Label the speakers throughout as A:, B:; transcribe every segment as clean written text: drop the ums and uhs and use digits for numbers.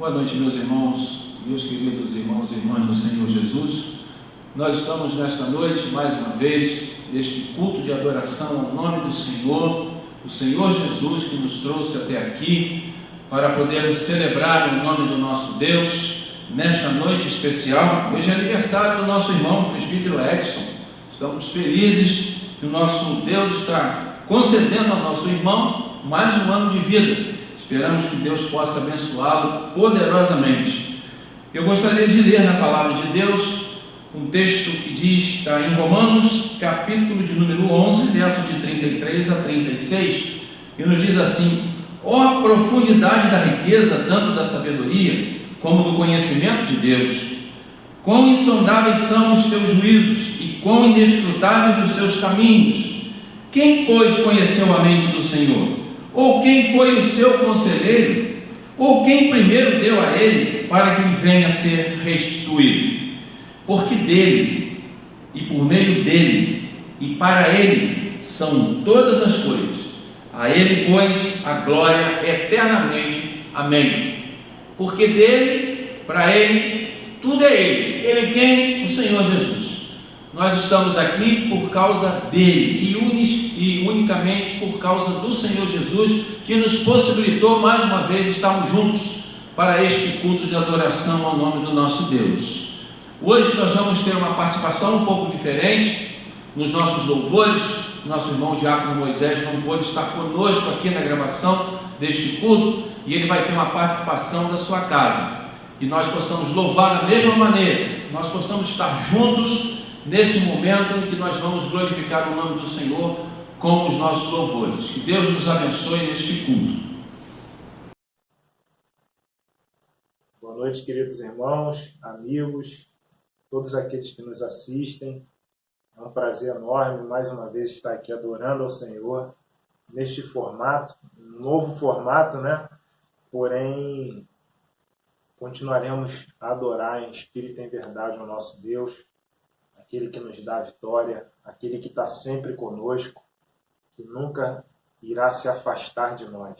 A: Boa noite, meus irmãos, meus queridos irmãos e irmãs do Senhor Jesus. Nós estamos nesta noite, mais uma vez, neste culto de adoração ao nome do Senhor, o Senhor Jesus, que nos trouxe até aqui para podermos celebrar o nome do nosso Deus nesta noite especial. Hoje é aniversário do nosso irmão, o presbítero Edson. Estamos felizes que o nosso Deus está concedendo ao nosso irmão mais um ano de vida. Esperamos que Deus possa abençoá-lo poderosamente. Eu gostaria de ler na palavra de Deus um texto que diz, está em Romanos, capítulo de número 11, verso de 33 a 36, que nos diz assim: ó a profundidade da riqueza, tanto da sabedoria como do conhecimento de Deus! Quão insondáveis são os teus juízos e quão inescrutáveis os seus caminhos! Quem, pois, conheceu a mente do Senhor? Ou quem foi o seu conselheiro? Ou quem primeiro deu a ele para que lhe venha a ser restituído? Porque dele, e por meio dele, e para ele são todas as coisas. A ele, pois, a glória eternamente. Amém. Porque dele, para ele, tudo é ele. Ele quem? O Senhor Jesus. Nós estamos aqui por causa dele e unicamente por causa do Senhor Jesus, que nos possibilitou mais uma vez estarmos juntos para este culto de adoração ao nome do nosso Deus. Hoje nós vamos ter uma participação um pouco diferente nos nossos louvores. Nosso irmão Diácono Moisés não pôde estar conosco aqui na gravação deste culto e ele vai ter uma participação da sua casa. Que nós possamos louvar da mesma maneira, nós possamos estar juntos nesse momento em que nós vamos glorificar o nome do Senhor com os nossos louvores. Que Deus nos abençoe neste culto.
B: Boa noite, queridos irmãos, amigos, todos aqueles que nos assistem. É um prazer enorme mais uma vez estar aqui adorando ao Senhor neste formato, um novo formato, né? Porém, continuaremos a adorar em espírito e em verdade ao nosso Deus, aquele que nos dá a vitória, aquele que está sempre conosco, que nunca irá se afastar de nós.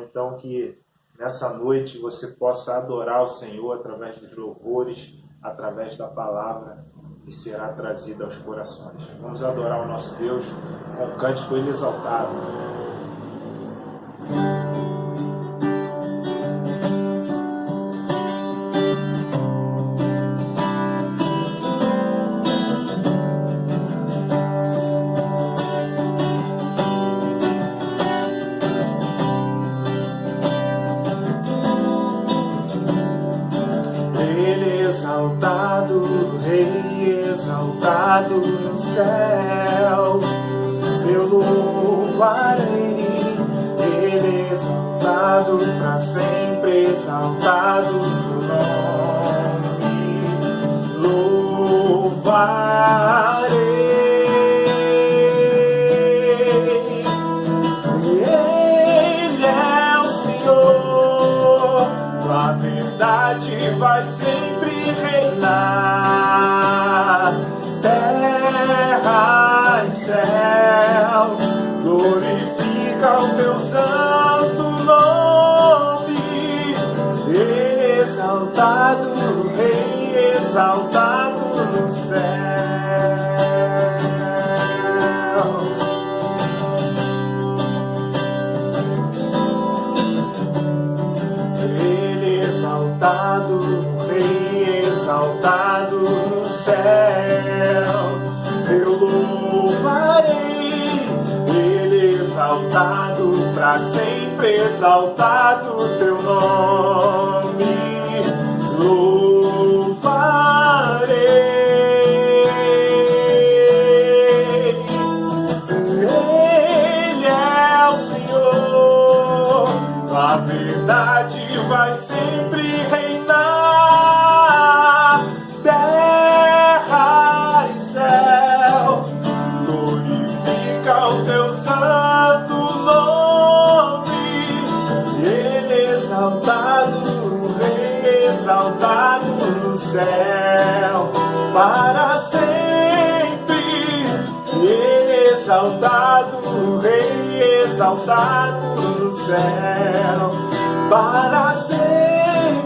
B: Então, que nessa noite você possa adorar o Senhor através dos louvores, através da palavra que será trazida aos corações. Vamos adorar o nosso Deus com um cântico ele exaltado.
C: No céu, eu louvarei, ele exaltado, para sempre exaltado no nome, louvarei, ele é o Senhor, a verdade vai sempre reinar. Terra e céu, glorifica o teu santo nome. Ele exaltado, Rei exaltado no céu. Ele exaltado, Rei exaltado no céu. Eu louvarei, ele exaltado, para sempre exaltado teu nome, louvarei. Ele é o Senhor, a verdade vai sempre reinar. Terra e céu, glorifica o teu santo nome. Ele exaltado, Rei exaltado no céu, para sempre. Ele exaltado, Rei exaltado no céu, para sempre.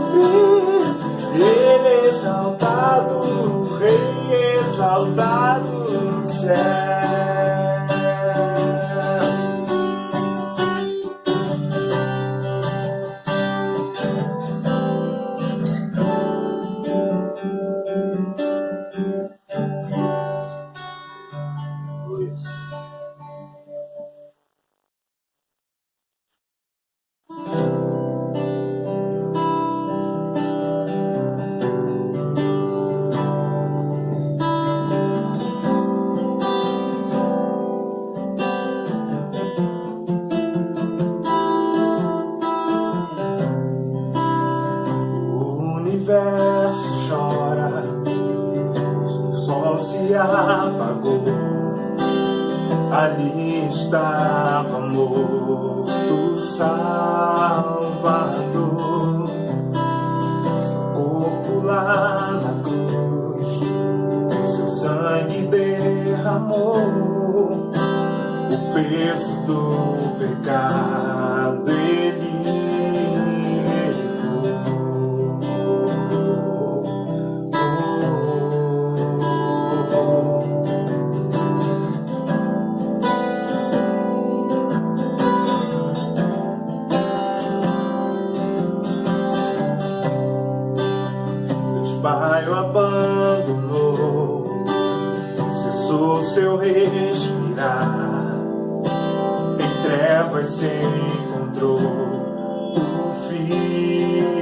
C: O universo chora, o sol se apagou. Ali estava morto Salvador, seu corpo lá na cruz, seu sangue derramou o peso do pecado. Ele Pai o abandonou, cessou seu respirar, em trevas se encontrou o Filho.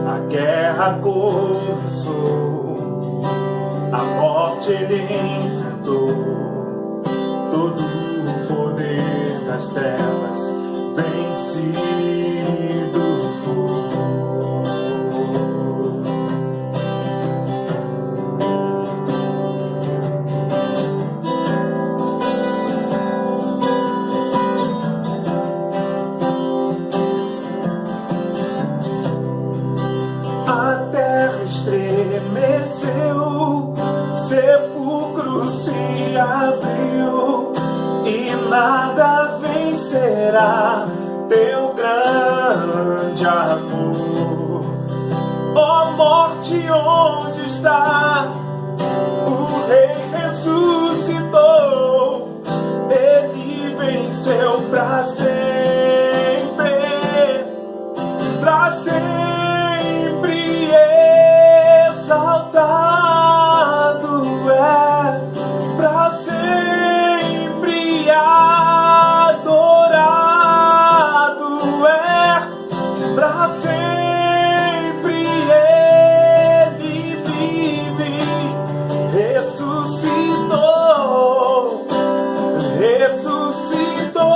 C: A guerra começou, a morte ele enfrentou, todo o poder das trevas vencido foi. A terra estremeceu, sepulcro se abriu, e nada vencerá teu grande amor. Ó morte, onde está? O Rei ressuscitou, ele venceu pra sempre, pra sempre. Exaltado é, pra sempre adorado é, pra sempre ele vive, ressuscitou, ressuscitou.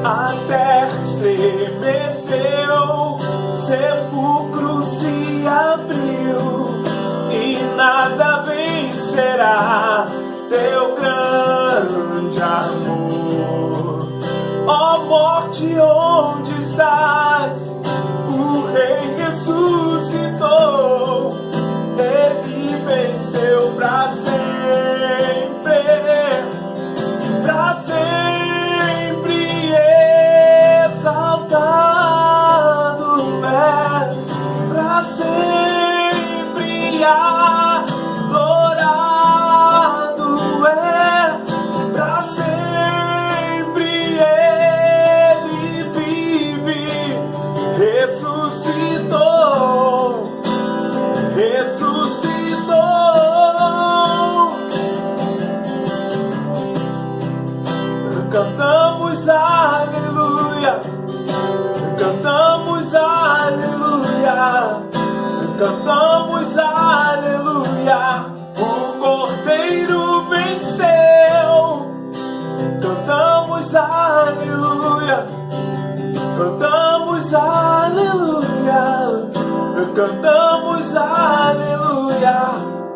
C: A terra estremeceu, sepulcro se abriu, e nada vencerá teu grande amor. Ó morte, onde estás? O Rei ressuscitou, ele venceu pra sempre, pra sempre. Exaltado é, pra sempre adorado é, pra sempre ele vive, ressuscitou, ressuscitou. Cantamos aleluia, cantamos aleluia, cantamos aleluia. O Cordeiro venceu, cantamos aleluia, cantamos aleluia, cantamos aleluia.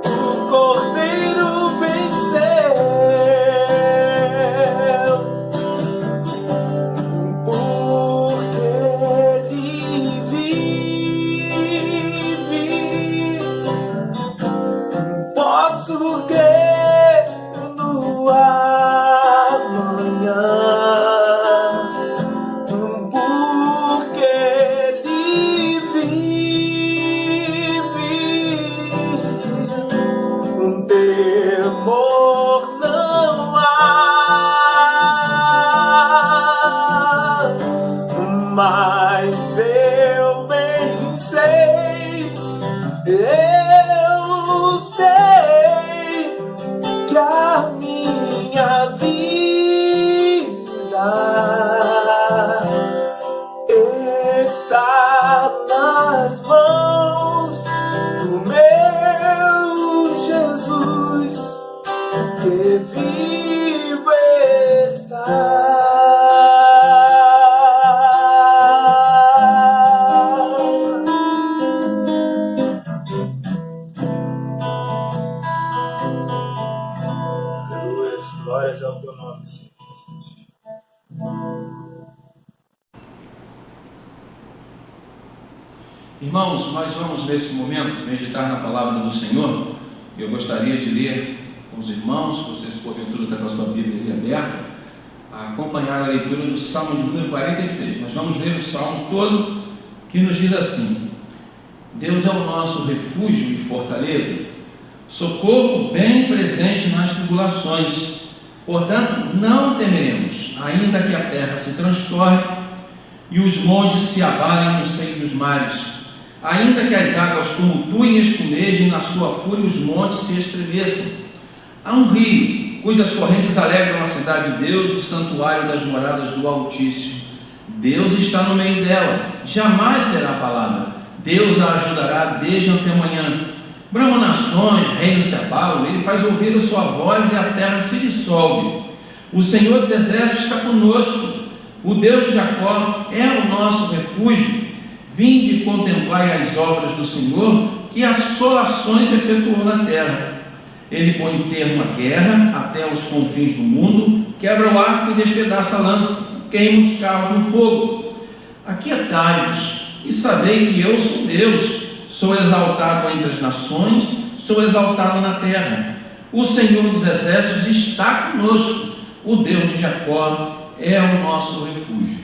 C: O Cordeiro venceu. Posso crer no amanhã, porque ele eu bem sei, eu sei que a minha vida está nas mãos do meu Jesus, que vivo está.
B: Glórias ao teu nome, Senhor Jesus.
A: Irmãos, nós vamos nesse momento meditar na palavra do Senhor. Eu gostaria de ler com os irmãos, você se porventura está com a sua Bíblia ali aberta, a acompanhar a leitura do Salmo de número 46. Nós vamos ler o Salmo todo, que nos diz assim: Deus é o nosso refúgio e fortaleza, socorro bem presente nas tribulações. Portanto, não temeremos, ainda que a terra se transtorne e os montes se abalem no seio dos mares, ainda que as águas tumultuem e espumejem, na sua fúria os montes se estremeçam. Há um rio, cujas correntes alegram a cidade de Deus, o santuário das moradas do Altíssimo. Deus está no meio dela, jamais será abalada. Deus a ajudará desde antemanhã. Bramam nações, reinos se abalam, ele faz ouvir a sua voz e a terra se dissolve. O Senhor dos exércitos está conosco, o Deus de Jacó é o nosso refúgio. Vinde e contemplai as obras do Senhor, que assolações efetuou na terra. Ele põe termo à guerra até os confins do mundo, quebra o arco e despedaça a lança, queima os carros no fogo. Aquietai-vos e sabei que eu sou Deus. Sou exaltado entre as nações, sou exaltado na terra. O Senhor dos exércitos está conosco, o Deus de Jacó é o nosso refúgio.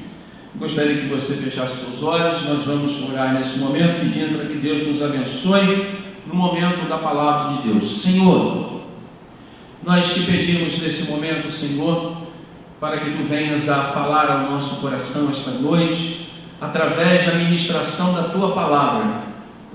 A: Gostaria que você fechasse seus olhos. Nós vamos orar nesse momento, pedindo para que Deus nos abençoe no momento da palavra de Deus. Senhor, nós te pedimos nesse momento, Senhor, para que tu venhas a falar ao nosso coração esta noite, através da ministração da tua palavra.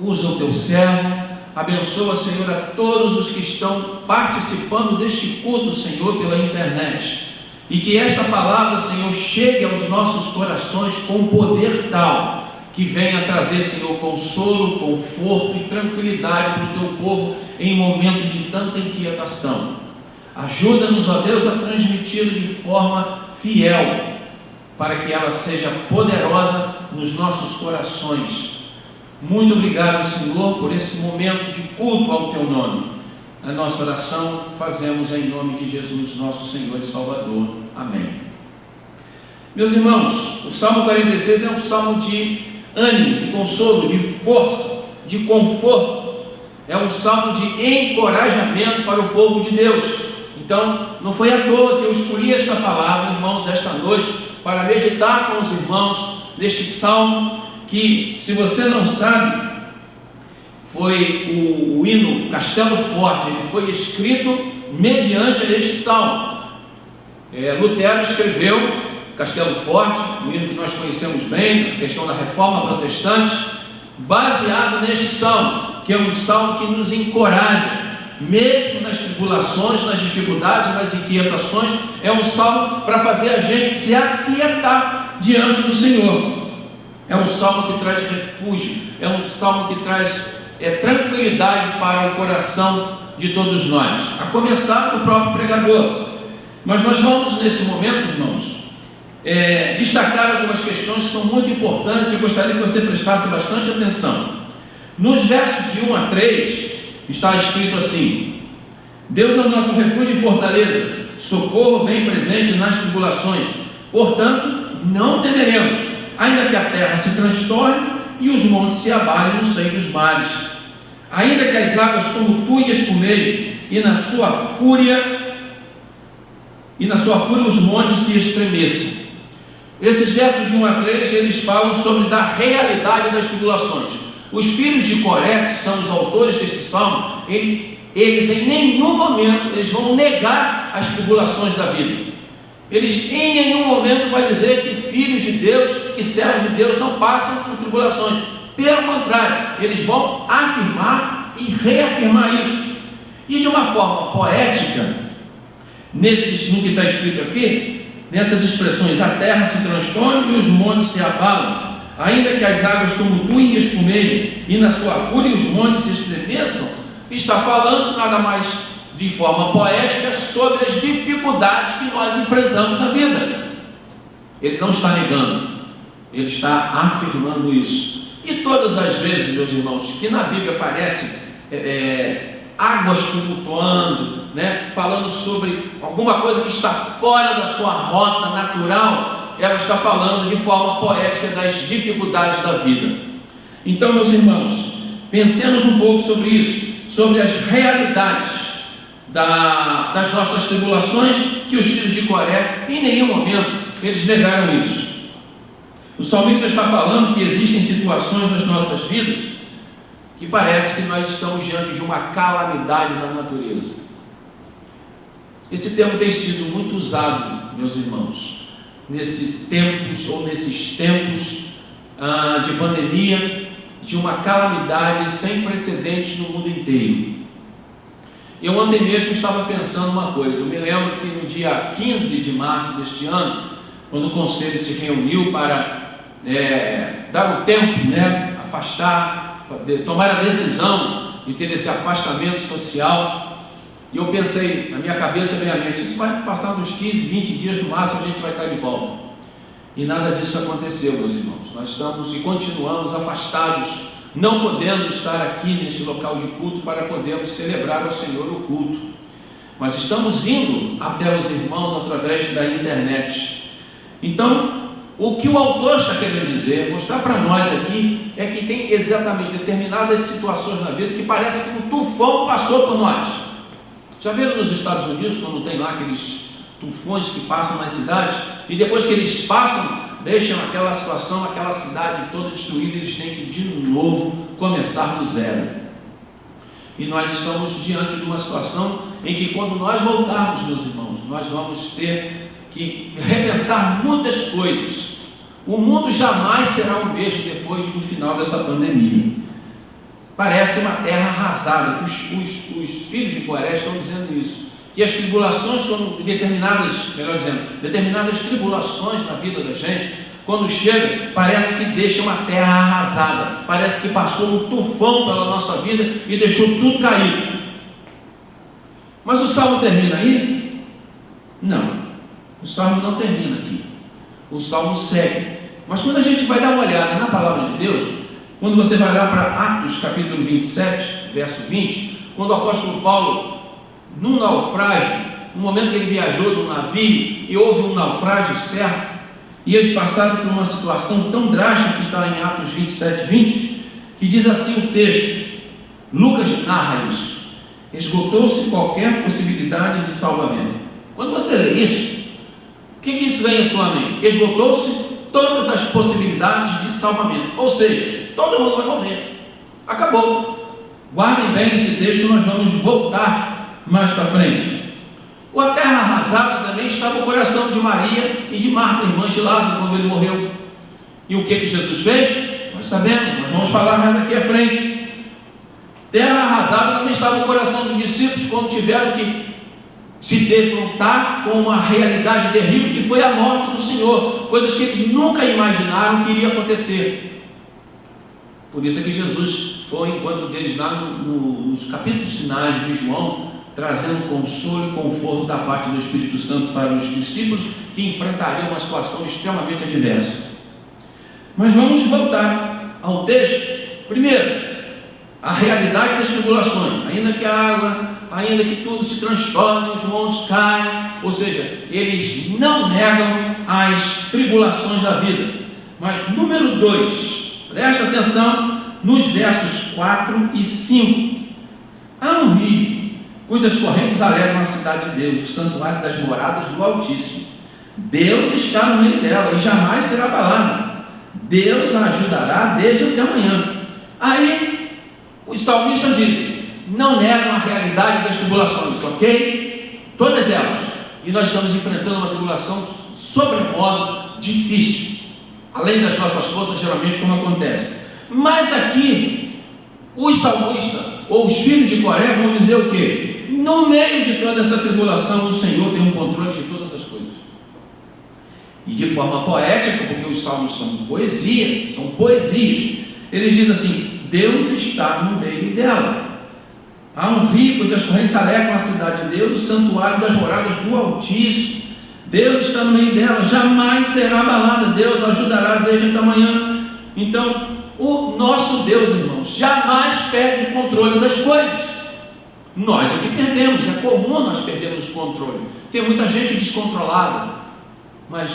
A: Usa o teu servo, abençoa, Senhor, a todos os que estão participando deste culto, Senhor, pela internet, e que esta palavra, Senhor, chegue aos nossos corações com poder tal, que venha trazer, Senhor, consolo, conforto e tranquilidade para o teu povo em momento de tanta inquietação. Ajuda-nos, ó Deus, a transmiti-la de forma fiel, para que ela seja poderosa nos nossos corações. Muito obrigado, Senhor, por esse momento de culto ao teu nome. A nossa oração fazemos em nome de Jesus, nosso Senhor e Salvador. Amém. Meus irmãos, o Salmo 46 é um salmo de ânimo, de consolo, de força, de conforto. É um salmo de encorajamento para o povo de Deus. Então, não foi à toa que eu escolhi esta palavra, irmãos, esta noite, para meditar com os irmãos neste salmo, que, se você não sabe, foi o hino Castelo Forte. Ele foi escrito mediante este salmo. Lutero escreveu Castelo Forte, o hino que nós conhecemos bem, a questão da reforma protestante, baseado neste salmo, que é um salmo que nos encoraja, mesmo nas tribulações, nas dificuldades, nas inquietações. É um salmo para fazer a gente se aquietar diante do Senhor. É um salmo que traz refúgio, é um salmo que traz tranquilidade para o coração de todos nós, a começar do próprio pregador. Mas nós vamos, nesse momento, irmãos, destacar algumas questões que são muito importantes. Eu gostaria que você prestasse bastante atenção. Nos versos de 1 a 3, está escrito assim: Deus é o nosso refúgio e fortaleza, socorro bem presente nas tribulações. Portanto, não temeremos, ainda que a terra se transtorne e os montes se abalem no seio dos mares, ainda que as águas tumultuem e espumejem, e na sua fúria os montes se estremeçam. Esses versos de 1 a 3, eles falam sobre da realidade das tribulações. Os filhos de Coré, que são os autores desse salmo, eles em nenhum momento eles vão negar as tribulações da vida. Eles em nenhum momento vão dizer que filhos de Deus, e servos de Deus não passam por tribulações. Pelo contrário, eles vão afirmar e reafirmar isso. E de uma forma poética, no que está escrito aqui, nessas expressões: a terra se transtorna e os montes se abalam, ainda que as águas tumultuem e espumejem, e na sua fúria os montes se estremeçam, está falando nada mais de forma poética sobre as dificuldades que nós enfrentamos na vida. Ele não está negando, ele está afirmando isso. E todas as vezes, meus irmãos, que na Bíblia aparece águas tumultuando, falando sobre alguma coisa que está fora da sua rota natural, ela está falando de forma poética das dificuldades da vida. Então, meus irmãos, pensemos um pouco sobre isso, sobre as realidades das nossas tribulações, que os filhos de Coré, em nenhum momento, eles negaram isso. O salmista está falando que existem situações nas nossas vidas que parece que nós estamos diante de uma calamidade da natureza. Esse termo tem sido muito usado, meus irmãos, nesses tempos de pandemia, de uma calamidade sem precedentes no mundo inteiro. Eu ontem mesmo estava pensando uma coisa. Eu me lembro que no dia 15 de março deste ano, quando o conselho se reuniu para dar o tempo, afastar, tomar a decisão de ter esse afastamento social, e eu pensei, na minha cabeça, na minha mente, isso vai passar uns 15, 20 dias no máximo, a gente vai estar de volta. E nada disso aconteceu, meus irmãos. Nós estamos e continuamos afastados, não podendo estar aqui neste local de culto para podermos celebrar ao Senhor o culto, mas estamos indo até os irmãos através da internet. Então, o que o autor está querendo dizer, mostrar para nós aqui, é que tem exatamente determinadas situações na vida que parece que um tufão passou por nós. Já viram nos Estados Unidos, quando tem lá aqueles tufões que passam nas cidades, e depois que eles passam, deixam aquela situação, aquela cidade toda destruída, eles têm que de novo começar do zero. E nós estamos diante de uma situação em que, quando nós voltarmos, meus irmãos, nós vamos ter que repensar muitas coisas. O mundo jamais será o mesmo depois do final dessa pandemia. Parece uma terra arrasada. Os filhos de Coré estão dizendo isso, que as tribulações, determinadas tribulações na vida da gente, quando chega, parece que deixa uma terra arrasada, parece que passou um tufão pela nossa vida e deixou tudo caído. Mas o salmo termina aí? Não, o salmo não termina aqui, o salmo segue. Mas quando a gente vai dar uma olhada na palavra de Deus, quando você vai lá para Atos capítulo 27, verso 20, quando o apóstolo Paulo, num naufrágio, no momento que ele viajou no navio e houve um naufrágio certo, e eles passaram por uma situação tão drástica que está em Atos 27, 20, que diz assim o texto, Lucas narra isso: esgotou-se qualquer possibilidade de salvamento. Quando você lê isso, o que isso vem à sua mente? Esgotou-se todas as possibilidades de salvamento, ou seja, todo mundo vai morrer, acabou. Guardem bem esse texto, nós vamos voltar mais para frente. A terra arrasada também estava o coração de Maria e de Marta, irmãs de Lázaro, quando ele morreu. E o que Jesus fez? Nós sabemos, nós vamos falar mais daqui à frente. Terra arrasada também estava o coração dos discípulos, quando tiveram que se defrontar com uma realidade terrível, que foi a morte do Senhor, coisas que eles nunca imaginaram que iria acontecer. Por isso é que Jesus foi ao encontro deles lá nos capítulos finais de João, trazendo consolo e conforto da parte do Espírito Santo para os discípulos que enfrentariam uma situação extremamente adversa. Mas vamos voltar ao texto. Primeiro, a realidade das tribulações, ainda que a água, ainda que tudo se transtorne, os montes caem, ou seja, eles não negam as tribulações da vida. Mas número 2, presta atenção nos versos 4 e 5. Há um rio cujas correntes alegram a cidade de Deus, o santuário das moradas do Altíssimo. Deus está no meio dela e jamais será abalado. Deus a ajudará desde até amanhã. Aí os salmistas dizem, não negam a realidade das tribulações, ok? Todas elas. E nós estamos enfrentando uma tribulação sobremodo difícil. além das nossas forças, geralmente, como acontece. Mas aqui, os salmistas, ou os filhos de Coré, vão dizer o quê? No meio de toda essa tribulação, o Senhor tem um controle de todas as coisas. E de forma poética, porque os salmos são poesia, são poesias. Eles dizem assim: Deus está no meio dela. Há um rio, pois as correntes alegam a cidade de Deus, o santuário das moradas do Altíssimo. Deus está no meio dela, jamais será abalada. Deus ajudará desde a manhã. Então, o nosso Deus, irmãos, jamais perde o controle das coisas. Nós é que perdemos, é comum nós perdermos o controle. Tem muita gente descontrolada, mas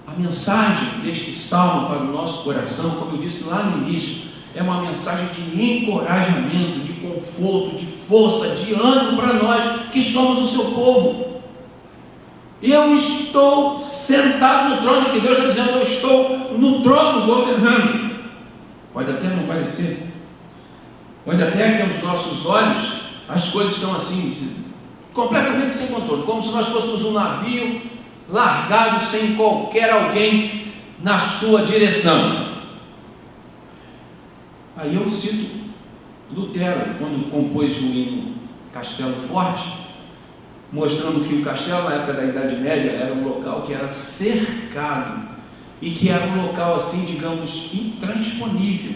A: a mensagem deste salmo para o nosso coração, como eu disse lá no início, é uma mensagem de encorajamento, de conforto, de força, de ânimo para nós que somos o seu povo. Eu estou sentado no trono, que Deus está dizendo, eu estou no trono governando. Pode até não parecer, pode até que aos nossos olhos as coisas estão assim, completamente sem controle, como se nós fôssemos um navio largado sem qualquer alguém na sua direção. Aí eu cito Lutero, quando compôs o hino Castelo Forte, mostrando que o castelo, na época da Idade Média, era um local que era cercado e que era um local assim, digamos, intransponível.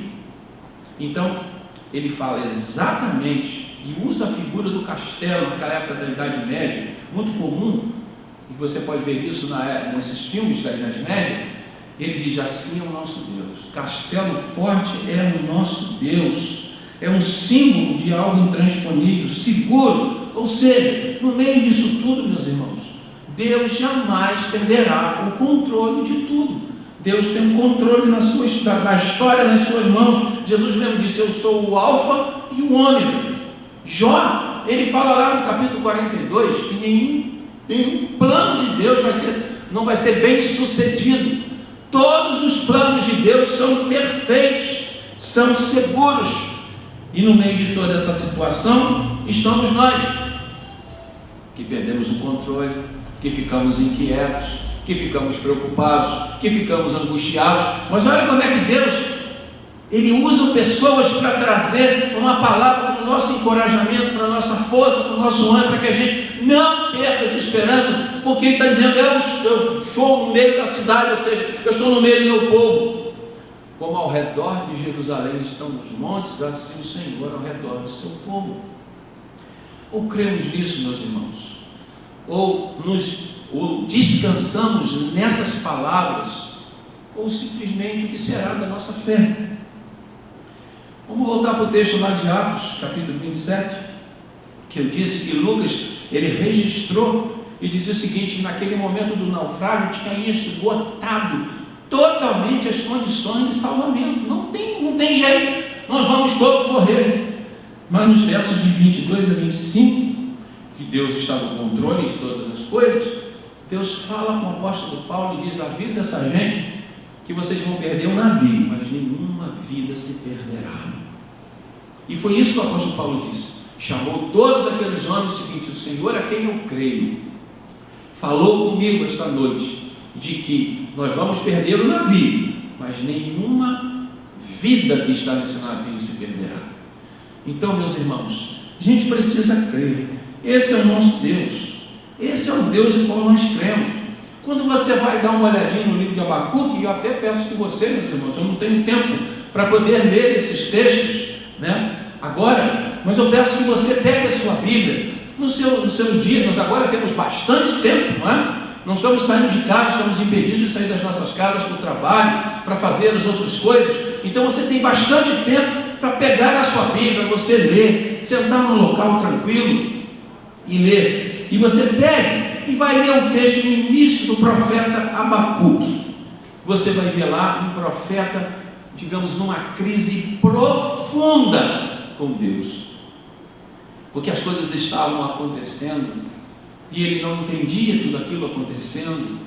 A: Então, ele fala exatamente e usa a figura do castelo naquela época da Idade Média, muito comum, e você pode ver isso nesses filmes da Idade Média. Ele diz: assim é o nosso Deus. Castelo Forte é o nosso Deus. É um símbolo de algo intransponível, seguro. Ou seja, no meio disso tudo, meus irmãos, Deus jamais perderá o controle de tudo. Deus tem um controle da história nas suas mãos. Jesus mesmo disse: eu sou o alfa e o ômega. Jó, ele fala lá no capítulo 42 que nenhum plano de Deus não vai ser bem sucedido. Todos os planos de Deus são perfeitos, são seguros. E no meio de toda essa situação estamos nós, que perdemos o controle, que ficamos inquietos, que ficamos preocupados, que ficamos angustiados. Mas olha como é que Deus, Ele usa pessoas para trazer uma palavra para o nosso encorajamento, para a nossa força, para o nosso ânimo, para que a gente não perca essa esperança, porque Ele está dizendo: eu estou no meio da cidade, ou seja, eu estou no meio do meu povo. Como ao redor de Jerusalém estão os montes, assim o Senhor ao redor do seu povo. Ou cremos nisso, meus irmãos? Ou descansamos nessas palavras? Ou simplesmente o que será da nossa fé? Vamos voltar para o texto lá de Atos, capítulo 27, que eu disse que Lucas, ele registrou e dizia o seguinte: que naquele momento do naufrágio tinha esgotado totalmente as condições de salvamento. Não tem jeito, nós vamos todos morrer. Mas nos versos de 22 a 25, que Deus está no controle de todas as coisas, Deus fala com o apóstolo Paulo e diz: avisa essa gente que vocês vão perder o navio, mas nenhuma vida se perderá. E foi isso que o apóstolo Paulo disse. Chamou todos aqueles homens e seguinte: o Senhor a quem eu creio falou comigo esta noite de que nós vamos perder o navio, mas nenhuma vida que está nesse navio se perderá. Então, meus irmãos, a gente precisa crer. Esse é o nosso Deus, esse é o Deus em qual nós cremos. Quando você vai dar uma olhadinha no livro de Abacuque, e eu até peço que você, meus irmãos, eu não tenho tempo para poder ler esses textos, agora, mas eu peço que você pegue a sua Bíblia no seu dia. Nós agora temos bastante tempo, não estamos saindo de casa, estamos impedidos de sair das nossas casas para o trabalho, para fazer as outras coisas. Então você tem bastante tempo para pegar a sua Bíblia, você ler, sentar num local tranquilo e ler. E você pega e vai ler o texto no início do profeta Abacuque. Você vai ver lá um profeta, digamos, numa crise profunda com Deus, porque as coisas estavam acontecendo e ele não entendia tudo aquilo acontecendo,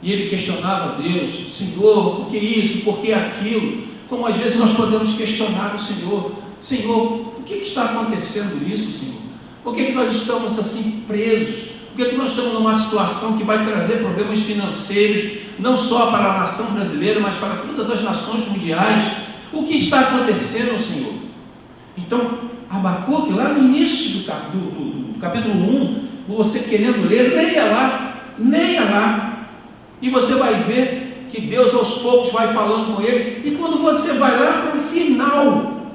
A: e ele questionava Deus: Senhor, por que isso, por que aquilo? Como às vezes nós podemos questionar o Senhor: Senhor, por que está acontecendo isso, Senhor? Por que nós estamos assim presos? Por que nós estamos numa situação que vai trazer problemas financeiros, não só para a nação brasileira, mas para todas as nações mundiais? O que está acontecendo, Senhor? Então, Abacuque, lá no início do capítulo 1, você querendo ler, leia lá, e você vai ver que Deus aos poucos vai falando com ele, e quando você vai lá para o final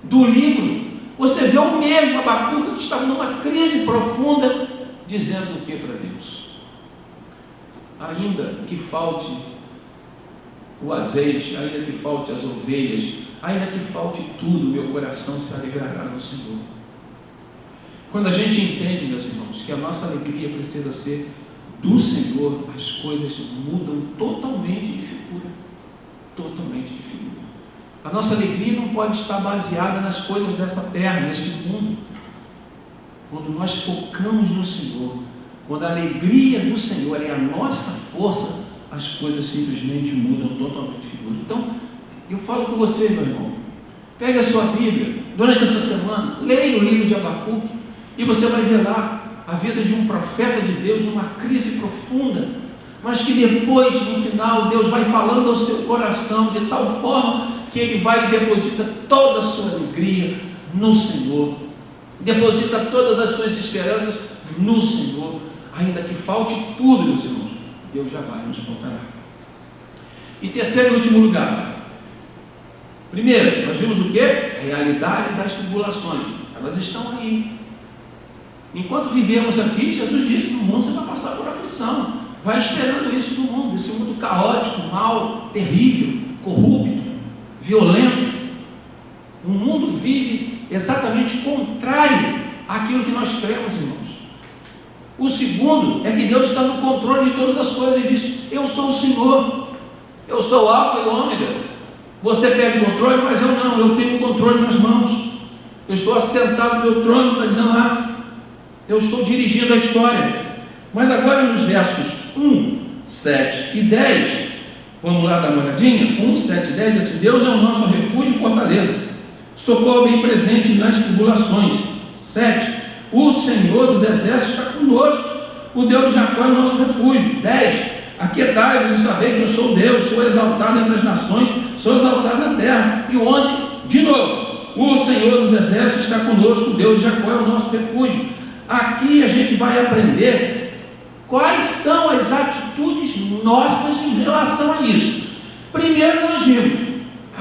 A: do livro, você vê o mesmo Abacuque que estava numa crise profunda, dizendo o que para Deus? Ainda que falte o azeite, ainda que falte as ovelhas, ainda que falte tudo, meu coração se alegrará no Senhor. Quando a gente entende, meus irmãos, que a nossa alegria precisa ser do Senhor, as coisas mudam totalmente de figura. Totalmente de figura. A nossa alegria não pode estar baseada nas coisas dessa terra, neste mundo. Quando nós focamos no Senhor, quando a alegria do Senhor é a nossa força, as coisas simplesmente mudam totalmente de figura. Então, eu falo com você, meu irmão, pegue a sua Bíblia, durante essa semana, leia o livro de Abacuque, e você vai ver lá a vida de um profeta de Deus numa crise profunda, mas que depois, no final, Deus vai falando ao seu coração de tal forma que ele vai e deposita toda a sua alegria no Senhor, deposita todas as suas esperanças no Senhor, ainda que falte tudo, meus irmãos, Deus jamais nos faltará. E terceiro e último lugar, primeiro, nós vimos o que? A realidade das tribulações, elas estão aí. Enquanto vivemos aqui, Jesus disse: no mundo você vai passar por aflição. Vai esperando isso do mundo, esse mundo caótico, mau, terrível, corrupto, violento. O mundo vive exatamente contrário àquilo que nós cremos, irmãos. O segundo é que Deus está no controle de todas as coisas. Ele diz: eu sou o Senhor, eu sou o Alfa e o Ômega. Você pega o controle, mas eu não, eu tenho o controle nas mãos. Eu estou assentado no meu trono, está dizendo lá. Eu estou dirigindo a história. Mas agora nos versos 1, 7 e 10, vamos lá dar uma olhadinha. 1, 7 e 10 diz assim: Deus é o nosso refúgio e fortaleza, socorro bem presente nas tribulações. 7, o Senhor dos exércitos está conosco, o Deus de Jacó é o nosso refúgio. 10, aquietai-vos e sabei que eu sou Deus, sou exaltado entre as nações, sou exaltado na terra. E 11, de novo, o Senhor dos exércitos está conosco, o Deus de Jacó é o nosso refúgio. Aqui a gente vai aprender quais são as atitudes nossas em relação a isso. Primeiro, nós vimos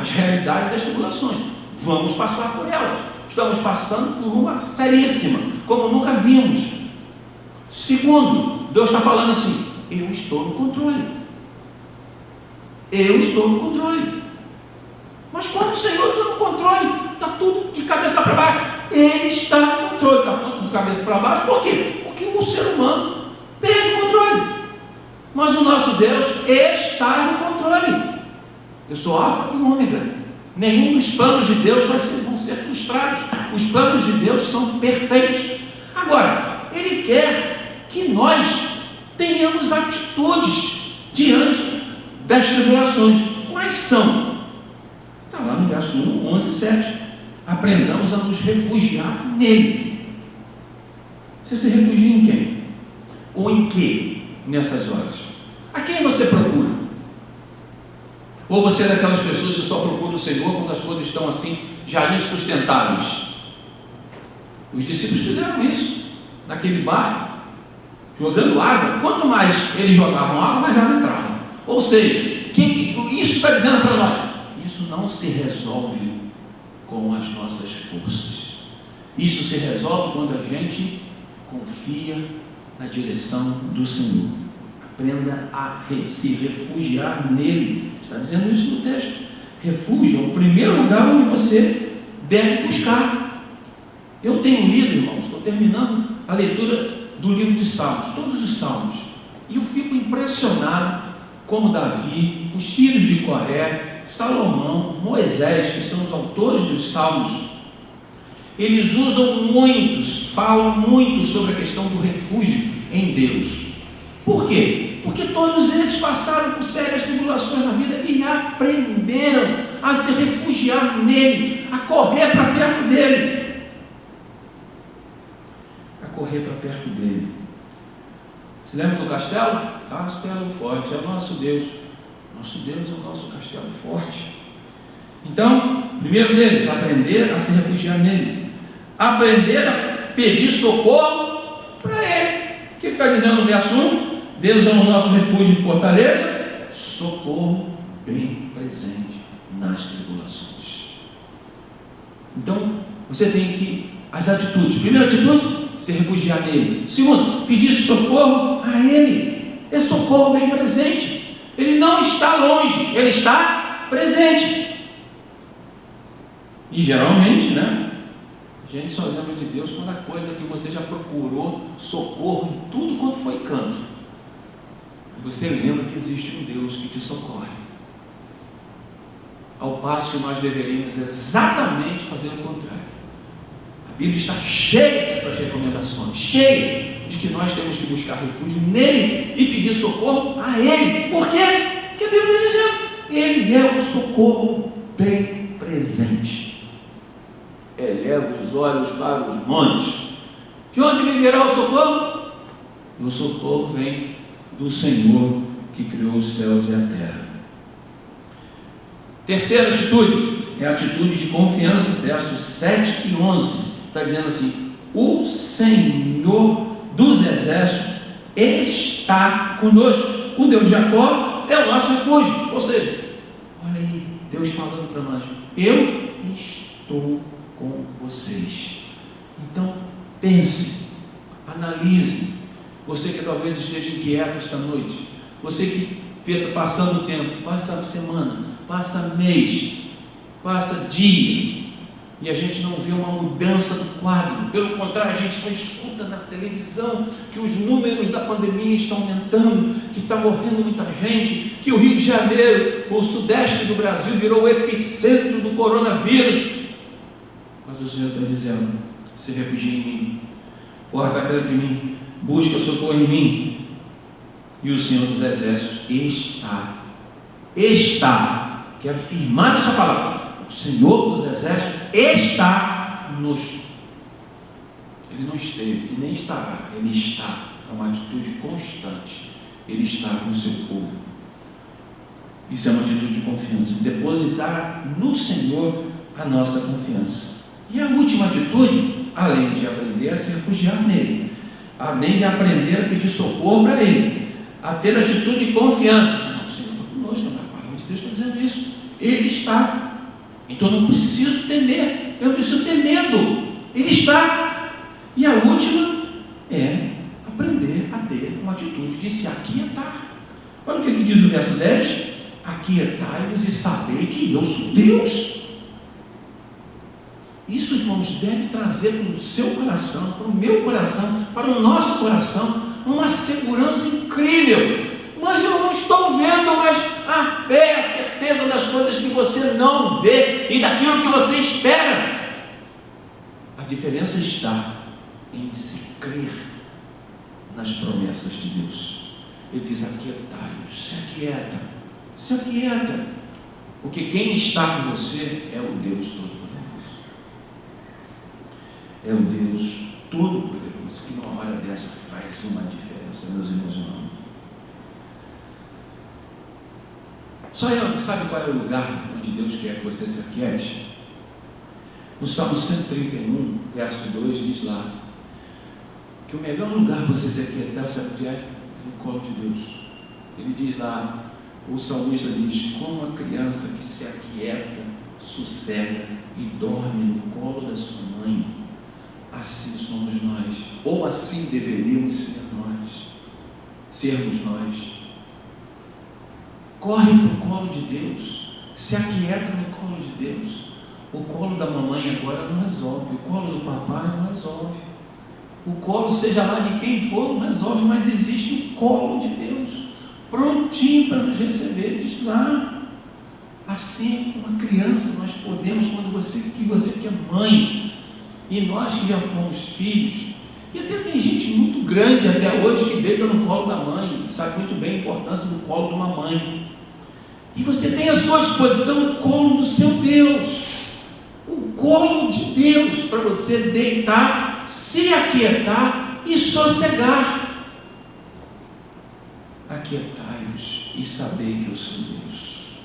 A: as realidades das tribulações, vamos passar por elas, estamos passando por uma seríssima, como nunca vimos. Segundo, Deus está falando assim: eu estou no controle, eu estou no controle. Mas quando o Senhor está no controle, está tudo de cabeça para baixo. Ele está no controle, está tudo de cabeça para baixo. Por quê? Porque o ser humano perde o controle. Mas o nosso Deus está no controle. Eu sou Alfa e Ômega. Nenhum dos planos de Deus vão ser frustrados. Os planos de Deus são perfeitos. Agora, Ele quer que nós tenhamos atitudes diante das tribulações. Quais são? Está lá no verso 1, 11 e 7. Aprendamos a nos refugiar nele. Você se refugia em quem? Ou em que nessas horas? A quem você procura? Ou você é daquelas pessoas que só procuram o Senhor quando as coisas estão assim, já insustentáveis? Os discípulos fizeram isso naquele barco, jogando água. Quanto mais eles jogavam água, mais água entrava. Ou seja, isso está dizendo para nós: isso não se resolve com as nossas forças. Isso se resolve quando a gente confia na direção do Senhor. Aprenda a se refugiar nele. Está dizendo isso no texto. Refúgio é o primeiro lugar onde você deve buscar. Eu tenho lido, irmãos, estou terminando a leitura do livro de Salmos, todos os Salmos, e eu fico impressionado como Davi, os filhos de Coré, Salomão, Moisés, que são os autores dos Salmos, eles falam muito sobre a questão do refúgio em Deus. Por quê? Porque todos eles passaram por sérias tribulações na vida e aprenderam a se refugiar nele, a correr para perto dele. A correr para perto dele. Lembra do castelo? Castelo forte é o nosso Deus. Nosso Deus é o nosso castelo forte. Então, primeiro deles, aprender a se refugiar nele. Aprender a pedir socorro para Ele. O que está dizendo no verso 1? Deus é o nosso refúgio e fortaleza, socorro bem presente nas tribulações. Então, você tem que, as atitudes, primeira atitude, se refugiar nele. Segundo, pedir socorro a Ele. É socorro bem presente. Ele não está longe, Ele está presente. E geralmente, né? A gente só lembra de Deus quando a coisa que você já procurou socorro em tudo quanto foi canto. Você lembra que existe um Deus que te socorre. Ao passo que nós deveríamos exatamente fazer o contrário. A Bíblia está cheia dessas recomendações, cheia de que nós temos que buscar refúgio nele e pedir socorro a Ele. Por quê? Porque a Bíblia está dizendo, Ele é o socorro bem presente. Eleva os olhos para os montes. De onde me virá o socorro? O socorro vem do Senhor que criou os céus e a terra. Terceira atitude é a atitude de confiança, versos 7 e 11. Está dizendo assim: o Senhor dos exércitos está conosco. O Deus de Jacó é o nosso refúgio. Ou seja, olha aí, Deus falando para nós: eu estou com vocês. Então, pense, analise. Você que talvez esteja inquieto esta noite, você que está passando o tempo, passa a semana, passa mês, passa dia, e a gente não vê uma mudança do quadro. Pelo contrário, a gente só escuta na televisão que os números da pandemia estão aumentando, que está morrendo muita gente, que o Rio de Janeiro, o sudeste do Brasil, virou o epicentro do coronavírus. Mas o Senhor está dizendo: se refugie em mim, corre para perto de mim, busca socorro em mim. E o Senhor dos exércitos está, quero firmar essa palavra, o Senhor dos exércitos está conosco. Ele não esteve e nem estará, Ele está. É uma atitude constante. Ele está com o seu povo. Isso é uma atitude de confiança, depositar no Senhor a nossa confiança. E a última atitude, além de aprender a se refugiar nele, além de aprender a pedir socorro para Ele, a ter atitude de confiança. Não, o Senhor está conosco, a palavra de Deus está dizendo isso. Ele está. Então eu não preciso temer, eu não preciso ter medo. Ele está. E a última é aprender a ter uma atitude de se aquietar. Olha o que diz o verso 10: aquietai-vos e sabei que eu sou Deus. Isso, irmãos, deve trazer para o seu coração, para o meu coração, para o nosso coração, uma segurança incrível. Mas eu não estou vendo, mas a fé, a certeza das coisas que você não vê e daquilo que você espera. A diferença está em se crer nas promessas de Deus. Ele diz: aquietai-vos, se aquieta, porque quem está com você é o Deus Todo-Poderoso. É o Deus Todo-Poderoso que numa hora dessa faz uma diferença, meus irmãos. Sabe qual é o lugar onde Deus quer que você se aquiete? No Salmo 131, verso 2, diz lá que o melhor lugar para você se aquietar, sabe o que é? No colo de Deus. Ele diz lá, o salmista diz: como a criança que se aquieta, sossega e dorme no colo da sua mãe, assim somos nós, ou assim deveríamos sermos nós. Corre para o colo de Deus, se aquieta no colo de Deus. O colo da mamãe agora não resolve, o colo do papai não resolve, o colo, seja lá de quem for, não resolve, mas existe o colo de Deus, prontinho para nos receber. Diz lá, assim como uma criança, nós podemos, quando você que é mãe, e nós que já fomos filhos, e até tem gente muito grande até hoje que deita no colo da mãe, sabe muito bem a importância do colo de uma mãe, e você tem à sua disposição o colo do seu Deus, o colo de Deus, para você deitar, se aquietar e sossegar. aquietai-vos e sabei que eu sou Deus.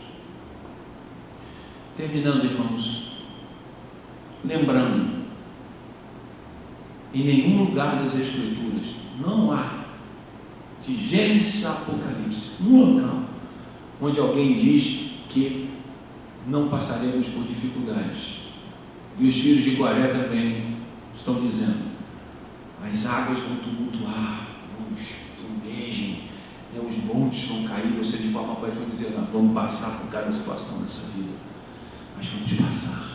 A: Terminando, irmãos, lembrando, em nenhum lugar das Escrituras, não há, de Gênesis a Apocalipse, um local onde alguém diz que não passaremos por dificuldades. E os filhos de Guaré também estão dizendo: as águas vão tumultuar, trovejam, os montes vão cair. Você, de forma poética, vai dizer: nós vamos passar por cada situação dessa vida, mas vamos passar.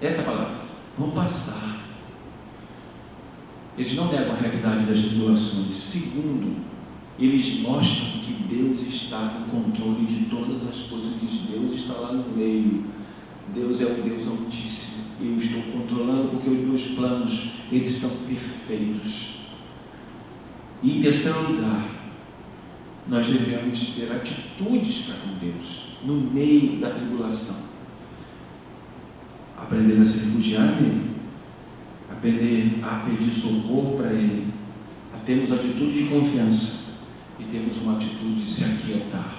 A: Essa é a palavra, vamos passar. Eles não negam a realidade das tribulações. Segundo, eles mostram que Deus está no controle de todas as coisas. Deus está lá no meio. Deus é o Deus Altíssimo. Eu estou controlando porque os meus planos, eles são perfeitos. E em terceiro lugar, nós devemos ter atitudes para com Deus no meio da tribulação. Aprender a se refugiar nele, aprender a pedir socorro para ele, a termos atitude de confiança e termos uma atitude de se aquietar.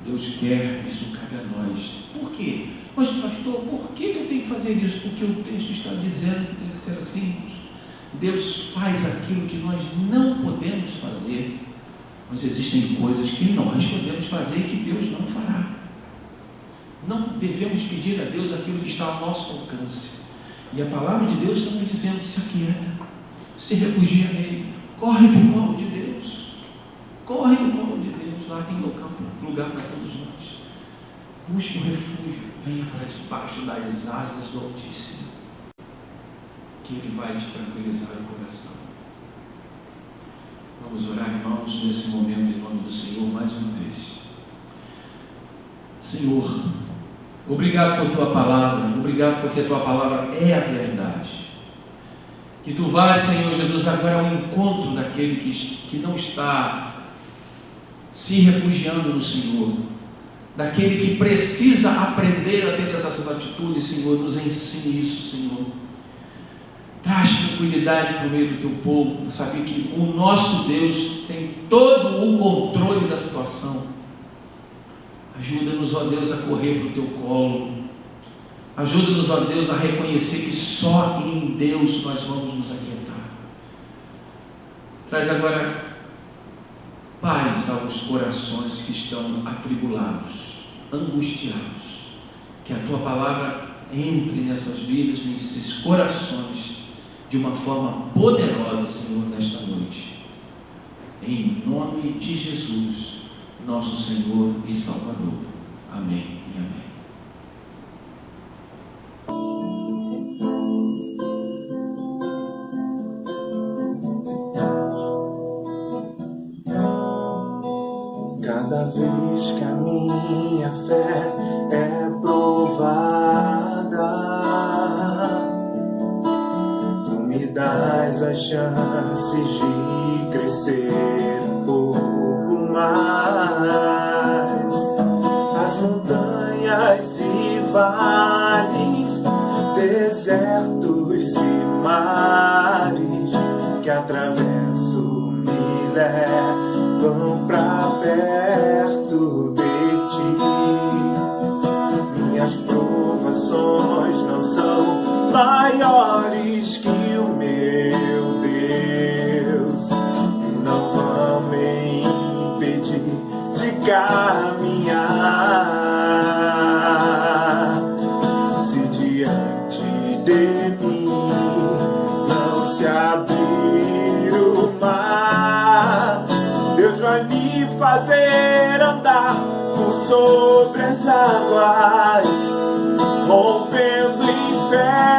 A: Deus quer, isso cabe a nós. Por quê? Mas pastor, por que eu tenho que fazer isso? Porque o texto está dizendo que tem que ser assim. Deus faz aquilo que nós não podemos fazer, mas existem coisas que nós podemos fazer e que Deus não fará. Não devemos pedir a Deus aquilo que está ao nosso alcance. E a palavra de Deus está nos dizendo: se aquieta, se refugia nele, corre para o colo de Deus, corre para o colo de Deus. Lá tem lugar para todos nós. Busque um refúgio, venha para debaixo das asas do Altíssimo, que Ele vai te tranquilizar o coração. Vamos orar, irmãos, nesse momento, em nome do Senhor, mais uma vez. Senhor, obrigado por Tua palavra, obrigado porque a Tua palavra é a verdade. Que Tu vais, Senhor Jesus, agora ao encontro daquele que não está se refugiando no Senhor, daquele que precisa aprender a ter essas atitudes. Senhor, nos ensine isso, Senhor. Traz tranquilidade para o meio do Teu povo, saber que o nosso Deus tem todo o controle da situação. Ajuda-nos, ó Deus, a correr para o Teu colo. Ajuda-nos, ó Deus, a reconhecer que só em Deus nós vamos nos aquietar. Traz agora paz aos corações que estão atribulados, angustiados. Que a Tua palavra entre nessas vidas, nesses corações, de uma forma poderosa, Senhor, nesta noite. Em nome de Jesus, nosso Senhor e Salvador. Amém e amém.
C: Cada vez que a minha fé é provada, Tu me dás as chances de crescer um pouco mais. As montanhas e vales, desertos e mares que atravesso me levam pra perto de Ti. Minhas provações não são maiores que o meu Deus, e não vão me impedir de caminhar. Se diante de mim não se abrir o mar, Deus vai me fazer andar por sobre as águas, rompendo em fé.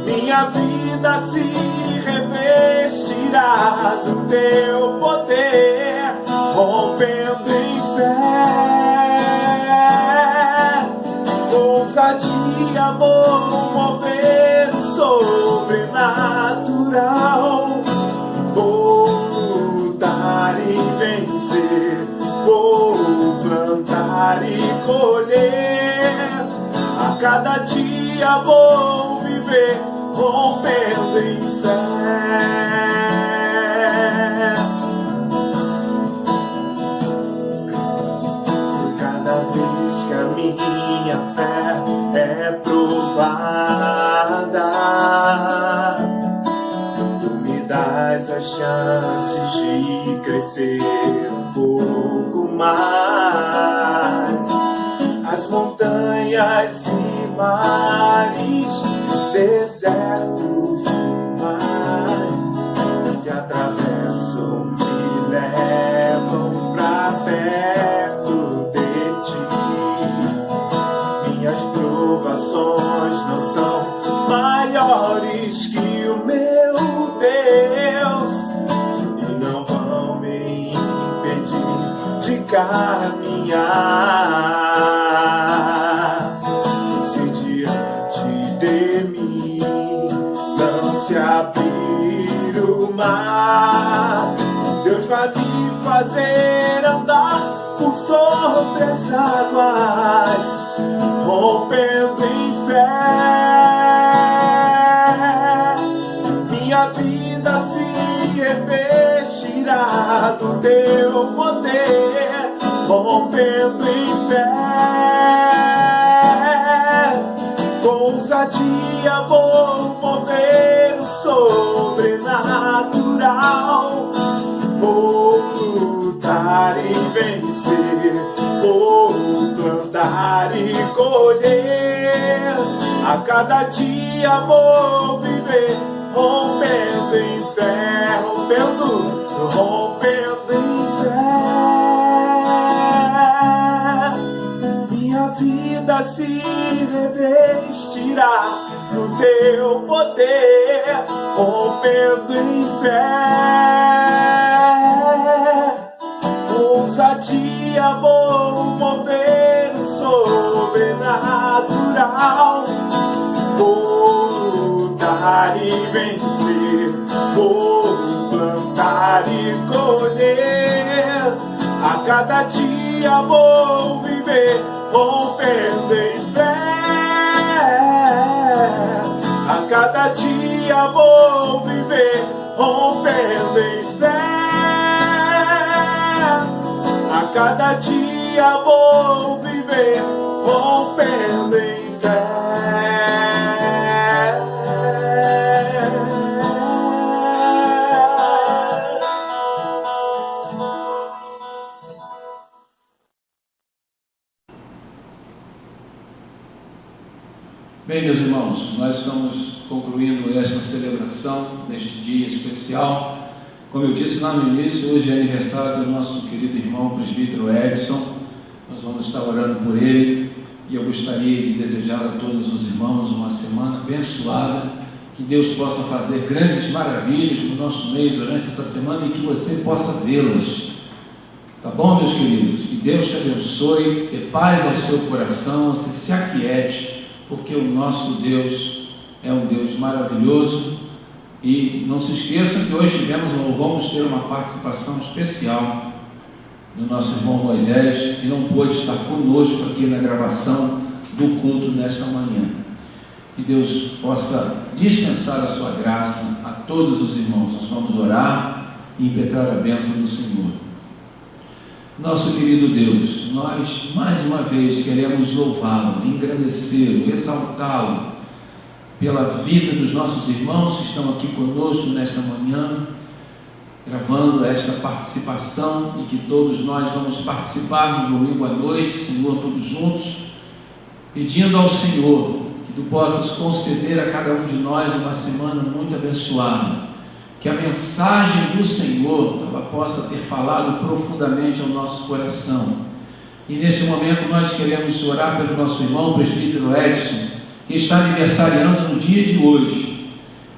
C: Minha vida se revestirá do Teu poder, rompendo em fé. Ousadia vou mover o sobrenatural, vou lutar e vencer, vou plantar e colher. A cada dia vou viver rompendo em fé. minha fé é provada. Tu me dás as chances de crescer um pouco mais. As montanhas e mares, desertos e mares que atravessam me levam pra perto de ti. Minhas provações não são maiores que o meu Deus e não vão me impedir de caminhar. Se diante de mim não se abrir o mar, Deus vai me fazer andar por sobre as águas, rompendo em fé. Minha vida se revestirá do teu poder, rompendo em fé. Com ousadia vou mover o sobrenatural. Vou lutar e vencer, vou plantar e colher. A cada dia vou viver, rompendo em fé, rompendo em fé. Minha vida se revestirá do teu poder, rompendo em fé. Ousadia vou mover o sobrenatural. Vou lutar e vencer, vou plantar e colher. A cada dia vou viver, rompendo em fé. A cada dia vou viver, rompendo em fé. A cada dia vou viver, rompendo em fé.
A: Bem, meus irmãos, nós estamos concluindo esta celebração neste dia especial. Como eu disse lá no início, hoje é aniversário do nosso querido irmão presbítero Edson. Nós vamos estar orando por ele e eu gostaria de desejar a todos os irmãos uma semana abençoada, que Deus possa fazer grandes maravilhas no nosso meio durante essa semana e que você possa vê-las. Tá bom, meus queridos? Que Deus te abençoe, dê paz ao seu coração, você se aquiete, porque o nosso Deus é um Deus maravilhoso. E não se esqueçam que hoje vamos ter uma participação especial do nosso irmão Moisés, que não pôde estar conosco aqui na gravação do culto nesta manhã. Que Deus possa dispensar a sua graça a todos os irmãos. Nós vamos orar e impetrar a bênção do Senhor. Nosso querido Deus, nós mais uma vez queremos louvá-lo, engrandecê-lo, exaltá-lo pela vida dos nossos irmãos que estão aqui conosco nesta manhã, gravando esta participação, e que todos nós vamos participar no domingo à noite, Senhor, todos juntos, pedindo ao Senhor que Tu possas conceder a cada um de nós uma semana muito abençoada, que a mensagem do Senhor ela possa ter falado profundamente ao nosso coração. E neste momento nós queremos orar pelo nosso irmão presbítero Edson, que está aniversariando no dia de hoje.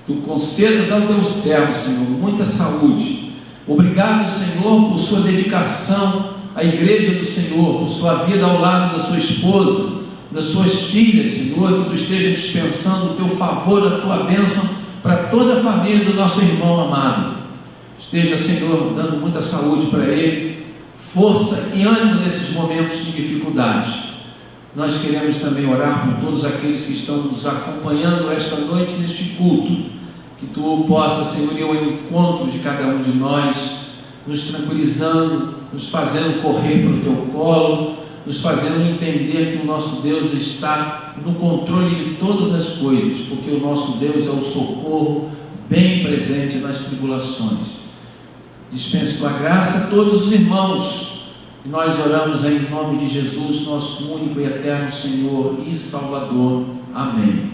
A: Tu concedas ao teu servo, Senhor, muita saúde. Obrigado, Senhor, por sua dedicação à igreja do Senhor, por sua vida ao lado da sua esposa, das suas filhas, Senhor, que Tu esteja dispensando o Teu favor, a Tua bênção para toda a família do nosso irmão amado. Esteja, Senhor, dando muita saúde para ele, força e ânimo nesses momentos de dificuldade. Nós queremos também orar por todos aqueles que estão nos acompanhando esta noite neste culto, que Tu possa, Senhor, ir ao encontro de cada um de nós, nos tranquilizando, nos fazendo correr para o Teu colo, nos fazendo entender que o nosso Deus está no controle de todas as coisas, porque o nosso Deus é o socorro bem presente nas tribulações. Dispense tua graça a todos os irmãos, e nós oramos em nome de Jesus, nosso único e eterno Senhor e Salvador. Amém.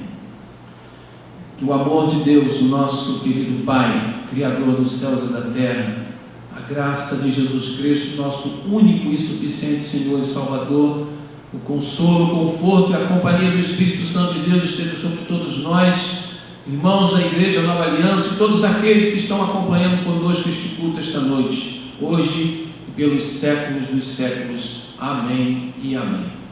A: Que o amor de Deus, o nosso querido Pai, Criador dos céus e da terra, a graça de Jesus Cristo, nosso único e suficiente Senhor e Salvador, o consolo, o conforto e a companhia do Espírito Santo de Deus esteja sobre todos nós, irmãos da Igreja Nova Aliança, e todos aqueles que estão acompanhando conosco este culto esta noite, hoje e pelos séculos dos séculos. Amém e amém.